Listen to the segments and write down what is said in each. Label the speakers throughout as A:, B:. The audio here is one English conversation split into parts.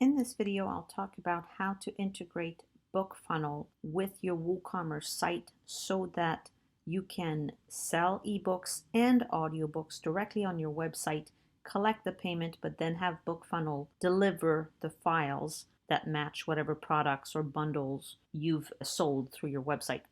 A: In this video, I'll talk about how to integrate BookFunnel with your WooCommerce site so that you can sell ebooks and audiobooks directly on your website, collect the payment, but then have BookFunnel deliver the files that match whatever products or bundles you've sold through your website.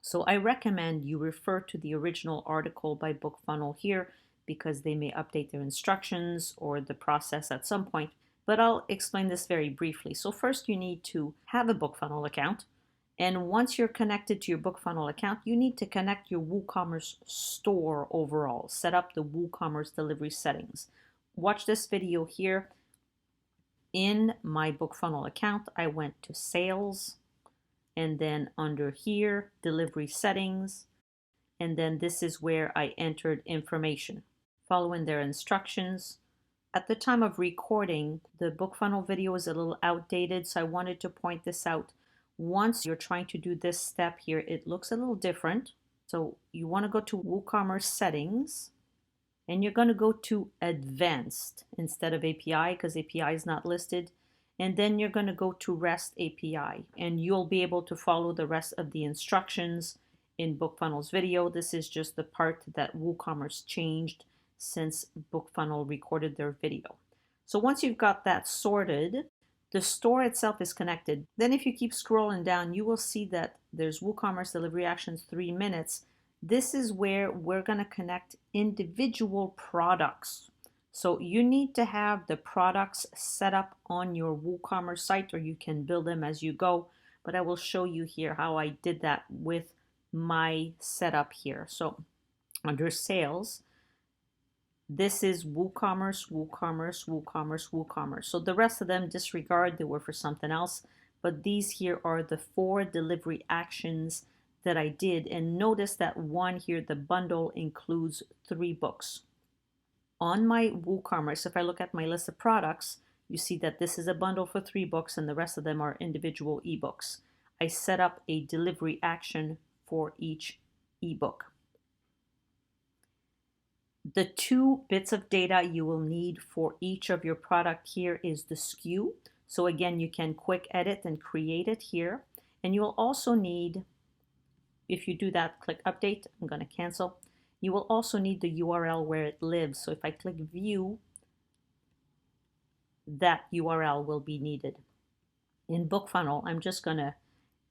A: So I recommend you refer to the original article by BookFunnel here because they may update their instructions or the process at some point. But I'll explain this very briefly. So first you need to have a BookFunnel account. And once you're connected to your BookFunnel account, you need to connect your WooCommerce store overall. Set up the WooCommerce delivery settings. Watch this video here. In my BookFunnel account, I went to Sales, and then under here, Delivery Settings. And then this is where I entered information. Following their instructions. At the time of recording, the BookFunnel video is a little outdated, so I wanted to point this out. Once you're trying to do this step here, it looks a little different. So you want to go to WooCommerce Settings, and you're going to go to Advanced instead of API because API is not listed. And then you're going to go to REST API, and you'll be able to follow the rest of the instructions in BookFunnel's video. This is just the part that WooCommerce changed since BookFunnel recorded their video. So once you've got that sorted, the store itself is connected. Then if you keep scrolling down, you will see that there's WooCommerce Delivery Actions 3 minutes. This is where we're going to connect individual products. So you need to have the products set up on your WooCommerce site, or you can build them as you go. But I will show you here how I did that with my setup here. So under Sales, this is WooCommerce, WooCommerce, WooCommerce, WooCommerce. So the rest of them disregard, they were for something else. But these here are the 4 delivery actions that I did. And notice that one here, the bundle includes 3 books. On my WooCommerce, if I look at my list of products, you see that this is a bundle for 3 books and the rest of them are individual ebooks. I set up a delivery action for each ebook. The 2 bits of data you will need for each of your product here is the SKU. So again, you can quick edit and create it here. And you'll also need, if you do that, click update, I'm going to cancel. You will also need the URL where it lives. So if I click view, that URL will be needed. In BookFunnel, I'm just going to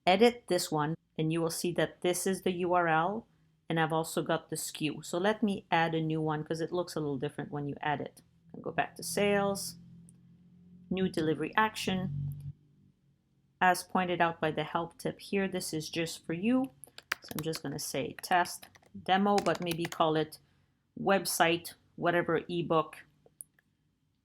A: edit this one, and you will see that this is the URL. And I've also got the SKU. So let me add a new one because it looks a little different when you add it. I'll go back to Sales, New Delivery Action. As pointed out by the help tip here, this is just for you. So I'm just going to say test, demo, but maybe call it website, whatever ebook.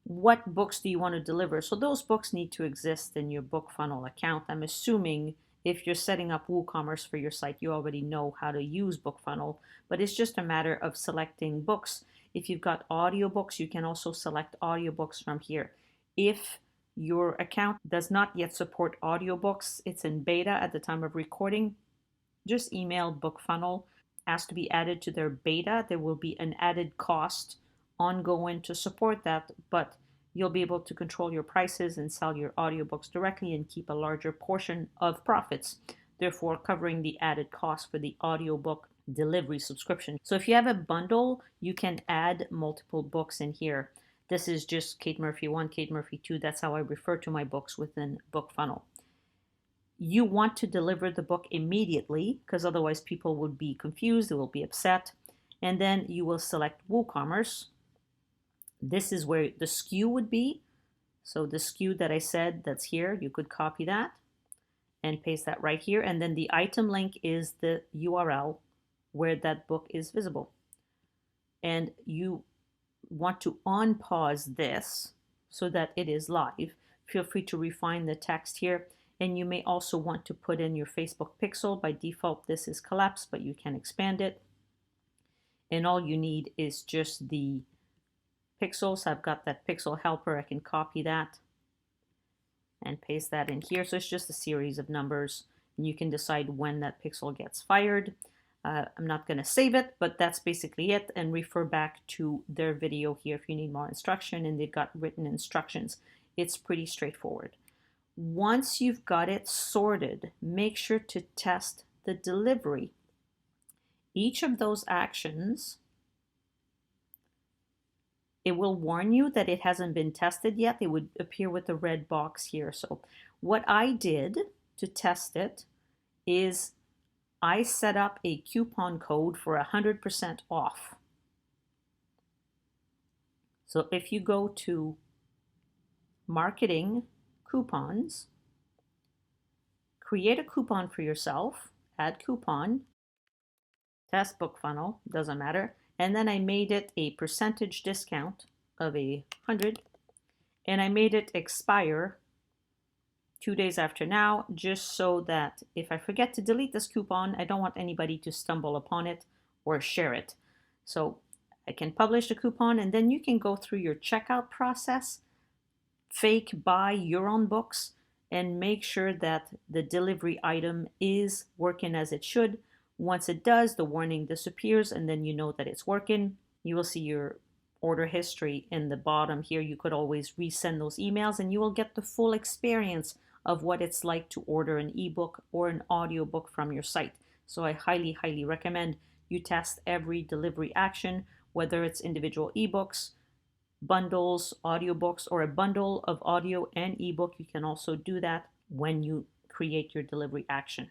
A: What books do you want to deliver? So those books need to exist in your BookFunnel account. I'm assuming if you're setting up WooCommerce for your site, you already know how to use BookFunnel, but it's just a matter of selecting books. If you've got audiobooks, you can also select audiobooks from here. If your account does not yet support audiobooks, it's in beta at the time of recording, just email BookFunnel, ask to be added to their beta. There will be an added cost ongoing to support that, but you'll be able to control your prices and sell your audiobooks directly and keep a larger portion of profits, therefore covering the added cost for the audiobook delivery subscription. So if you have a bundle, you can add multiple books in here. This is just Kate Murphy 1, Kate Murphy 2. That's how I refer to my books within BookFunnel. You want to deliver the book immediately because otherwise people would be confused, they will be upset. And then you will select WooCommerce. This is where the SKU would be. So the SKU that I said that's here, you could copy that and paste that right here. And then the item link is the URL where that book is visible. And you want to unpause this so that it is live. Feel free to refine the text here. And you may also want to put in your Facebook pixel. By default, this is collapsed, but you can expand it. And all you need is just the pixels. I've got that pixel helper. I can copy that and paste that in here. So it's just a series of numbers, and you can decide when that pixel gets fired. I'm not going to save it, but that's basically it, and refer back to their video here if you need more instruction, and they've got written instructions. It's pretty straightforward. Once you've got it sorted, make sure to test the delivery. Each of those actions, it will warn you that it hasn't been tested yet. It would appear with the red box here. So what I did to test it is I set up a coupon code for 100% off. So if you go to Marketing, Coupons, create a coupon for yourself, add coupon, test BookFunnel, doesn't matter. And then I made it a percentage discount of 100, and I made it expire 2 days after now, just so that if I forget to delete this coupon, I don't want anybody to stumble upon it or share it. So I can publish the coupon, and then you can go through your checkout process, fake buy your own books, and make sure that the delivery item is working as it should. Once it does, the warning disappears, and then you know that it's working. You will see your order history in the bottom here. You could always resend those emails, and you will get the full experience of what it's like to order an ebook or an audiobook from your site. So I highly recommend you test every delivery action, whether it's individual ebooks, bundles, audiobooks, or a bundle of audio and ebook. You can also do that when you create your delivery action.